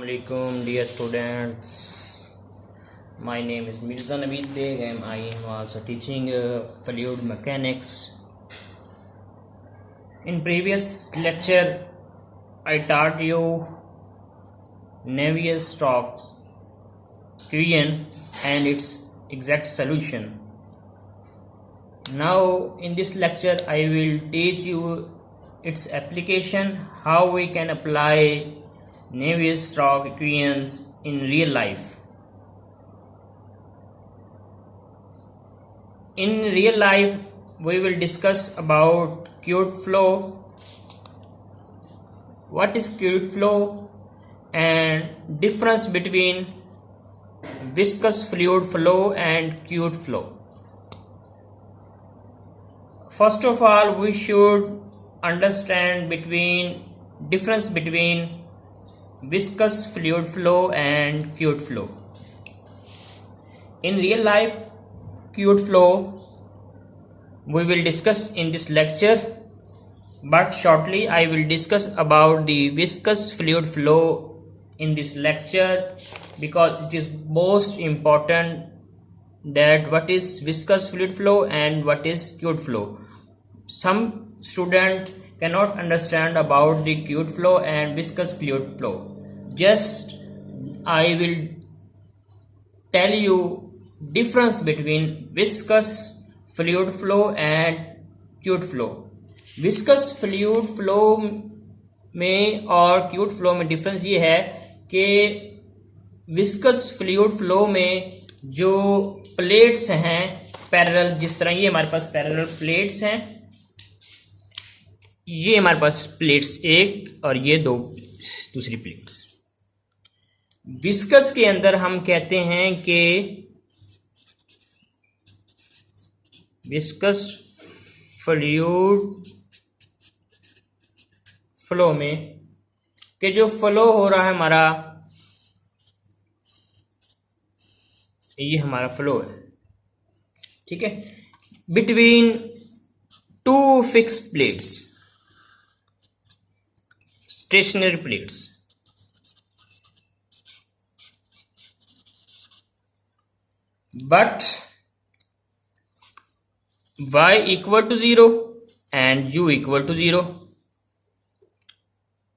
Assalamualaikum dear students. My name is Mirza Naveed Beg and I am also teaching fluid mechanics. In previous lecture I taught you Navier-Stokes equation and its exact solution. Now in this lecture I will teach you its application, how we can apply Navier-Stokes equations in real life. In real life we will discuss about fluid flow, what is fluid flow and difference between viscous fluid flow and fluid flow. First of all, we should understand difference between viscous fluid flow and fluid flow. In real life fluid flow we will discuss in this lecture, but shortly I will discuss about the viscous fluid flow in this lecture, because it is most important that what is viscous fluid flow and what is fluid flow. Some student cannot understand about the fluid flow and viscous fluid flow. Just I will tell you difference between viscous fluid flow and fluid flow. viscous fluid flow में और fluid flow में difference ये है कि viscous fluid flow में जो plates हैं parallel, जिस तरह ये हमारे पास पैरेलल प्लेट्स हैं, ये हमारे पास प्लेट्स एक और ये दो दूसरी प्लेट्स। विस्कस के अंदर हम कहते हैं कि विस्कस फ्लूइड फ्लो में कि जो फ्लो हो रहा है हमारा, ये हमारा फ्लो है, ठीक है, between two fixed plates, stationary plates. But y equal to 0 and u equal to 0.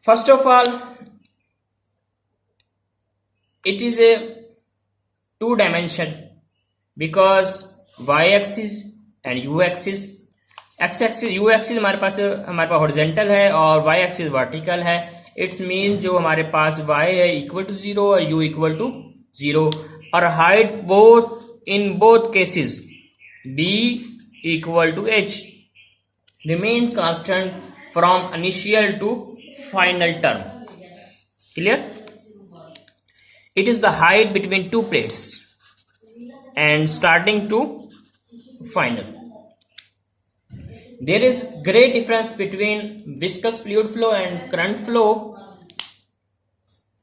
First of all, it is a two dimension because y axis and u axis, x axis u axis हमारे पास horizontal है और y axis vertical है। It's mean जो हमारे पास y है equal to 0 और u equal to 0 और height both in both cases b equal to h remain constant from initial to final term. Clear? It is the height between two plates and starting to final. There is great difference between viscous fluid flow and current flow.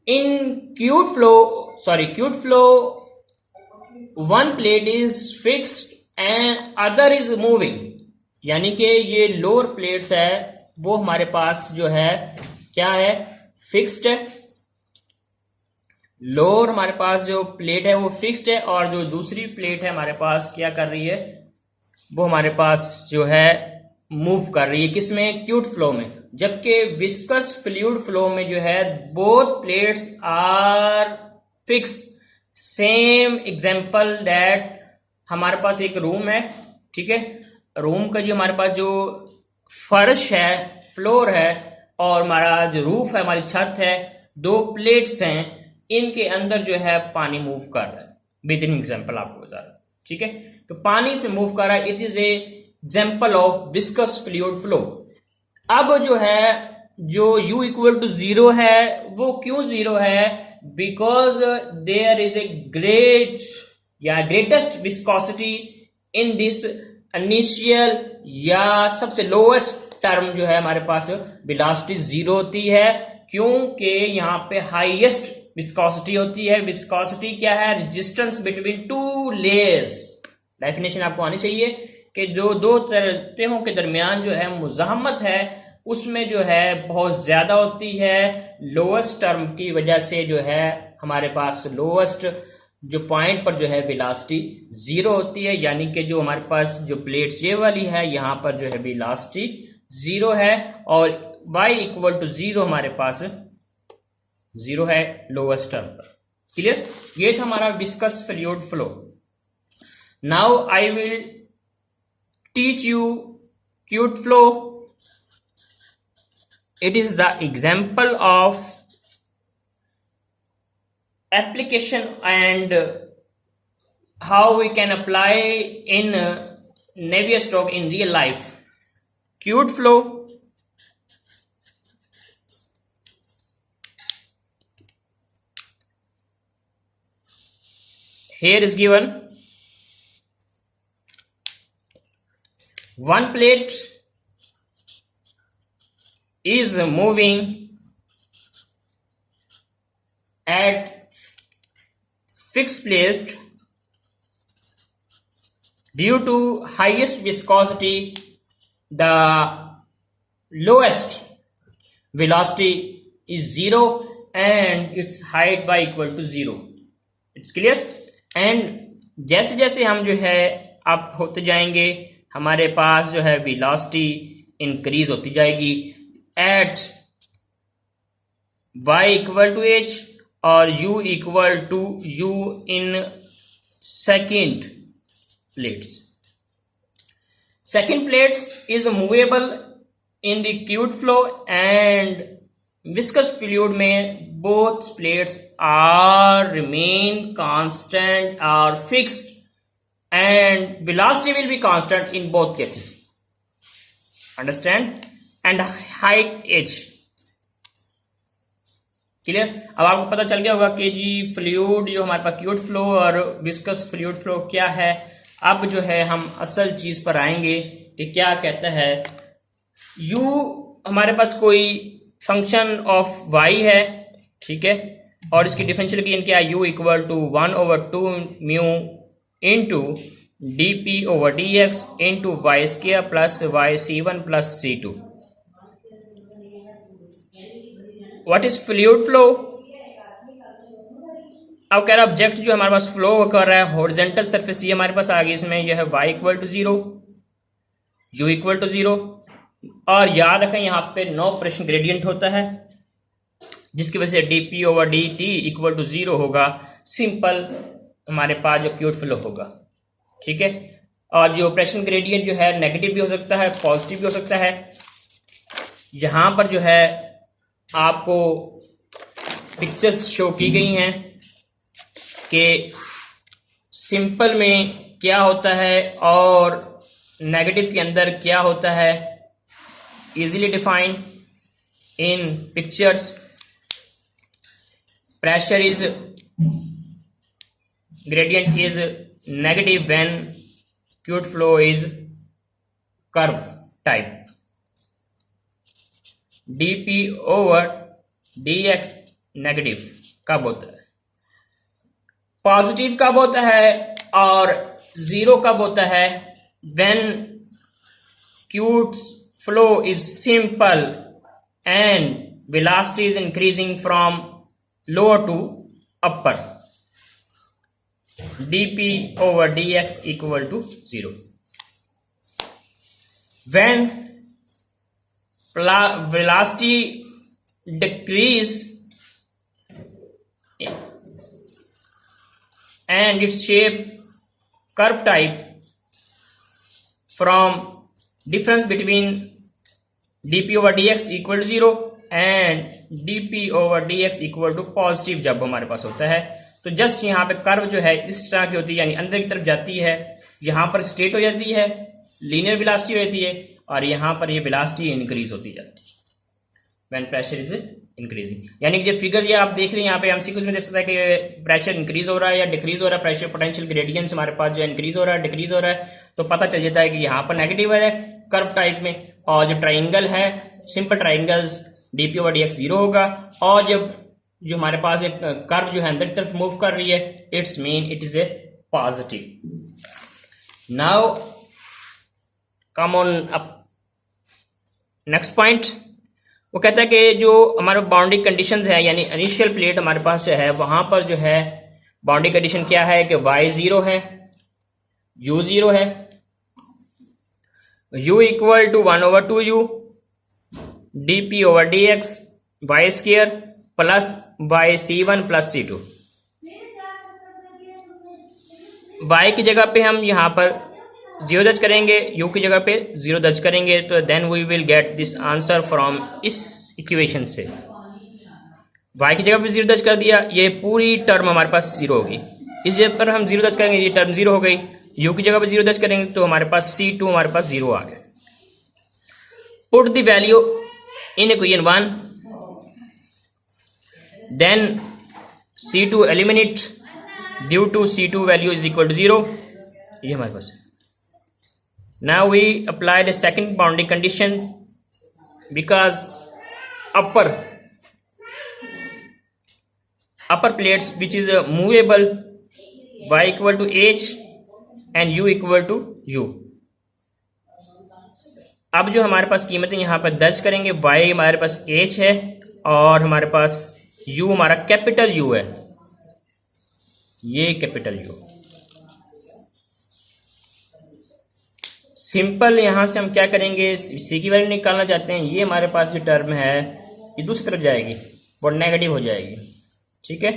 In fluid flow one plate is fixed and other is moving, यानी कि ये lower plates है वो हमारे पास जो है क्या है, फिक्स्ड है। लोअर हमारे पास जो प्लेट है वो फिक्स्ड है और जो दूसरी प्लेट है हमारे पास क्या कर रही है, वो हमारे पास जो है मूव कर रही है, किसमें, फ्लूइड फ्लो में। जबकि विस्कस फ्लूइड फ्लो में जो है both plates are fixed. Same example that हमारे पास एक रूम है, ठीक है, रूम का जो हमारे पास जो फर्श है, फ्लोर है, और हमारा जो रूफ है, हमारी छत है, दो प्लेट्स हैं, इनके अंदर जो है पानी मूव कर रहा है। बेहतरीन एग्जाम्पल आपको बता रहा है, ठीक है, तो पानी इसमें मूव कर रहा है। It is a example of viscous fluid flow. अब जो है जो u इक्वल टू 0 है वो क्यों 0 है, because there is a greatest viscosity in this initial या सबसे lowest term जो है हमारे पास velocity 0 होती है, क्योंकि यहाँ पे highest viscosity होती है। viscosity क्या है, resistance between two layers। Definition आपको आनी चाहिए कि जो दो सतहों के दरमियान जो है मुज़ाहमत है उसमें जो है बहुत ज्यादा होती है, लोएस्ट टर्म की वजह से जो है हमारे पास लोएस्ट जो पॉइंट पर जो है वेलोसिटी जीरो होती है, यानी कि जो हमारे पास जो प्लेट ये वाली है यहाँ पर जो है वेलोसिटी जीरो है और y इक्वल टू जीरो हमारे पास जीरो है लोएस्ट टर्म पर। क्लियर? ये था हमारा viscous fluid flow. Now I will teach you fluid flow. It is the example of application and how we can apply in Navier-Stokes in real life. Fluid flow. Here is given one plate is moving at fixed place due to highest viscosity. The lowest velocity is zero and its height y equal to zero. It's clear? And जैसे जैसे हम जो है up होते जाएंगे हमारे पास जो है वेलोसिटी इंक्रीज होती जाएगी at y equal to h or u equal to u in second plates. Second plates is movable in the fluid flow and viscous fluid में both plates are remain constant or fixed and velocity will be constant in both cases. Understand? And height h. Clear? अब आपको पता चल गया होगा कि जी fluid जो हमारे पास फ्लूइड फ्लो और विस्कस फ्लूइड फ्लो क्या है। अब जो है हम असल चीज पर आएंगे कि क्या कहता है। u हमारे पास कोई फंक्शन ऑफ y है, ठीक है, और इसकी डिफरेंशियल इक्वेशन क्या है, u equal to 1/2 mu into d p over d x into y square plus y c1 plus c2। What is fluid flow? अब कह रहा ऑब्जेक्ट जो हमारे पास फ्लो कर रहा है हॉरिजॉन्टल सरफेस ये हमारे पास आ गई, इसमें यह है y equal to zero, u equal to zero, और याद रखें यहाँ पे नो प्रेशर ग्रेडियंट होता है जिसकी वजह से d p over d t equal to zero होगा। सिंपल हमारे पास जो फ्लूइड फ्लो होगा, ठीक है। और जो प्रेशर ग्रेडियंट जो है नेगेटिव भी हो सकता है पॉजिटिव भी हो सकता है। यहाँ पर जो है आपको पिक्चर्स शो की गई हैं कि सिंपल में क्या होता है और नेगेटिव के अंदर क्या होता है, easily define in pictures. Pressure is gradient is negative when fluid flow is curve type. dp over dx negative कब होता है, पॉजिटिव कब होता है और जीरो कब होता है, when fluid flow is simple and velocity is increasing from lower to upper, dp over dx equal to 0. When velocity decrease and its shape curve type from difference between dp over dx equal to 0 and dp over dx equal to positive जब हमारे पास होता है तो just यहाँ पे curve जो है इस तरह की होती है, यानी अंदर की तरफ जाती है, यहाँ पर स्ट्रेट हो जाती है, लीनियर वेलोसिटी हो जाती है, और यहाँ पर ये वेलोसिटी इंक्रीज होती जाती है व्हेन प्रेशर इज इंक्रीजिंग। यानी कि जो फिगर ये आप देख रहे हैं यहाँ पे एमसीक्यूज में देख सकते हैं कि प्रेशर इंक्रीज हो रहा है या डिक्रीज हो रहा है, प्रेशर पोटेंशियल ग्रेडियंट्स हमारे पास जो इंक्रीज हो रहा है डिक्रीज हो रहा है, तो पता चल जाता है कि यहाँ पर नेगेटिव है कर्व टाइप में, और जो ट्राइंगल है simple triangles DP over DX zero होगा, और जब जो हमारे पास एक कर्व जो है अंदर की तरफ मूव कर रही है it's mean it is a positive. Now come on up next point वो कहता है कि जो हमारा बाउंड्री कंडीशंस है यानी इनिशियल प्लेट हमारे पास जो है वहां पर जो है बाउंड्री कंडीशन क्या है कि y 0 है, u 0 है, u equal to 1/2u dp over dx y square plus y c1 plus c2। y की जगह पे हम यहाँ पर 0 दर्ज करेंगे, u की जगह पे 0 दर्ज करेंगे, तो then we will get this answer from इस इक्वेशन से। y की जगह पे 0 दर्ज कर दिया, ये पूरी टर्म हमारे पास 0 होगी। इस जगह पर हम 0 दर्ज करेंगे, ये टर्म 0 हो गई। u की जगह पे 0 दर्ज करेंगे तो हमारे पास c2 हमारे पास 0 आ गया। Put the value in equation 1, then c2 eliminate due to c2 value is equal to 0, ये हमारे पास है। Now we apply the second boundary condition because upper plates which is movable y equal to h and u equal to u। अब जो हमारे पास कीमतें यहाँ पर दर्ज करेंगे, y हमारे पास h है और हमारे पास u हमारा कैपिटल U है, ये कैपिटल U। सिंपल यहाँ से हम क्या करेंगे, सी की वैल्यू निकालना चाहते हैं, ये हमारे पास जो टर्म है ये दूसरी तरफ जाएगी और नेगेटिव हो जाएगी, ठीक है।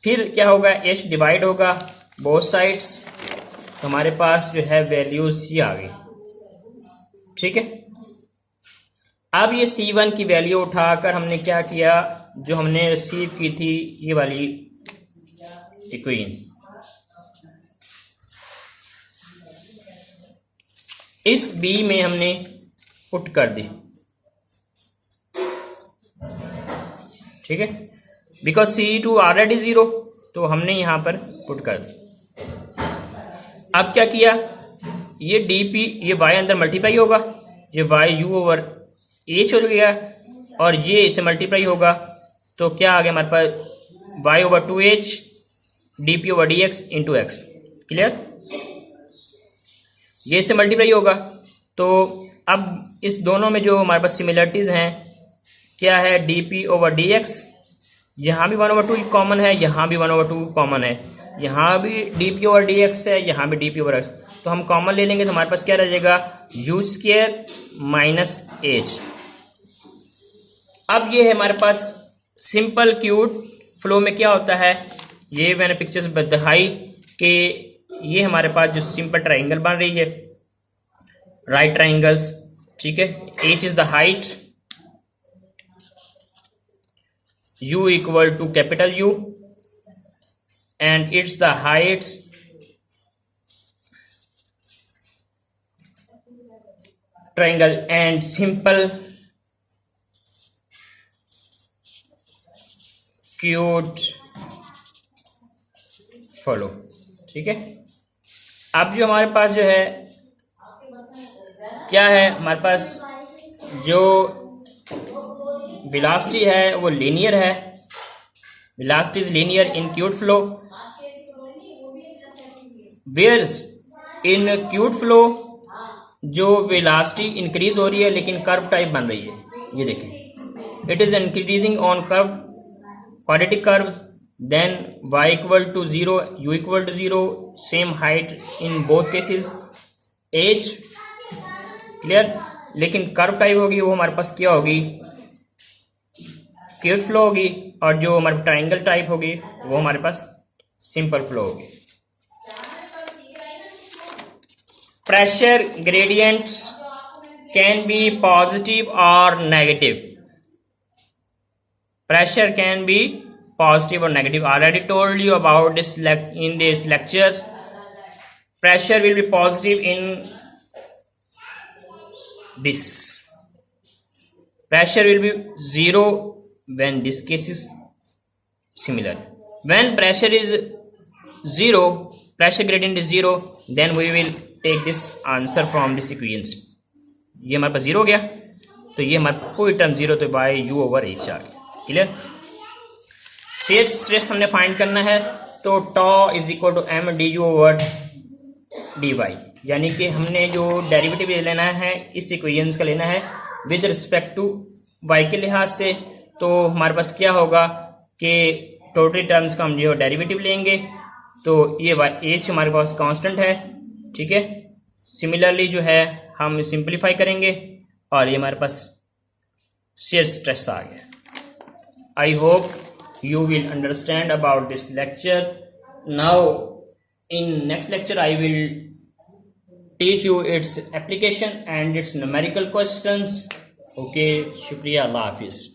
फिर क्या होगा, h डिवाइड होगा बोथ साइड्स, तो हमारे पास जो है वैल्यूज ये आ गई, ठीक है। अब ये c1 की वैल्यू उठाकर हमने क्या किया, जो हमने रिसीव की थी ये वाली इक्वेशन, इस b में हमने पुट कर दी, ठीक है, बिकॉज c2 ऑलरेडी 0, तो हमने यहां पर पुट कर दी। अब क्या किया, ये dp ये y अंदर मल्टीप्लाई होगा, ये y u ओवर h हो गया और ये इसे मल्टीप्लाई होगा, तो क्या आ गया हमारे पास y over 2h dp over dx into x। Clear, ये से मल्टीप्लाई होगा। तो अब इस दोनों में जो हमारे पास सिमिलरिटीज हैं क्या है, dp ओवर dx, यहाँ भी 1/2 कॉमन है, यहाँ भी 1/2 कॉमन है, यहाँ भी dp ओवर dx है, यहाँ भी dp ओवर x, तो हम कॉमन ले लेंगे तो हमारे पास क्या रह जाएगा, u स्क्वायर माइनस h। अब ये है हमारे पास सिंपल क्यूट फ्लो में क्या होता है, ये मैंने पिक्चर्स दिखाई कि ये हमारे पास जो सिंपल ट्राइंगल बन रही है, राइट ट्राइंगल्स, ठीक है। h is the height, u equal to capital U and it's the heights triangle and simple Couette flow, ठीक है। अब जो हमारे पास जो है क्या है, हमारे पास जो वेलोसिटी है वो लीनियर है, velocity is linear in Couette flow, whereas in Couette flow जो वेलोसिटी इंक्रीज हो रही है लेकिन कर्व टाइप बन रही है, ये देखें, it is increasing on curve quadratic curve, then y equal to 0, u equal to 0, same height in both cases, h clear. लेकिन कर्व टाइप होगी वो हमारे पास क्या होगी, क्यूट फ्लो होगी, और जो हमारे ट्राइंगल टाइप होगी वो हमारे पास सिंपल फ्लो होगी। Pressure gradients can be positive और negative, pressure can be positive or negative. Already told you about this in this lecture. Pressure will be positive in this, pressure will be 0 when this case is similar. When pressure is 0, pressure gradient is 0, then we will take this answer from this equations। ये हमारे पास 0 हो गया, तो ये हमारे कोई term 0, तो by u over h आ गया, क्लियर। शेयर स्ट्रेस हमने फाइंड करना है, तो tau is equal to m du over dy, यानी कि हमने जो डेरिवेटिव लेना है इस इक्वेशंस का लेना है विद रिस्पेक्ट टू y के लिहाज से, तो हमारे पास क्या होगा कि टोटल टर्म्स का हम जो डेरिवेटिव लेंगे, तो ये h हमारे पास कांस्टेंट है, ठीक है। सिमिलरली जो है हम सिंप्लीफाई करेंगे और ये हमारे पास शेयर स्ट्रेस आ गया। I hope you will understand about this lecture. Now in next lecture I will teach you its application and its numerical questions. Okay, shukriya, Allah Hafiz.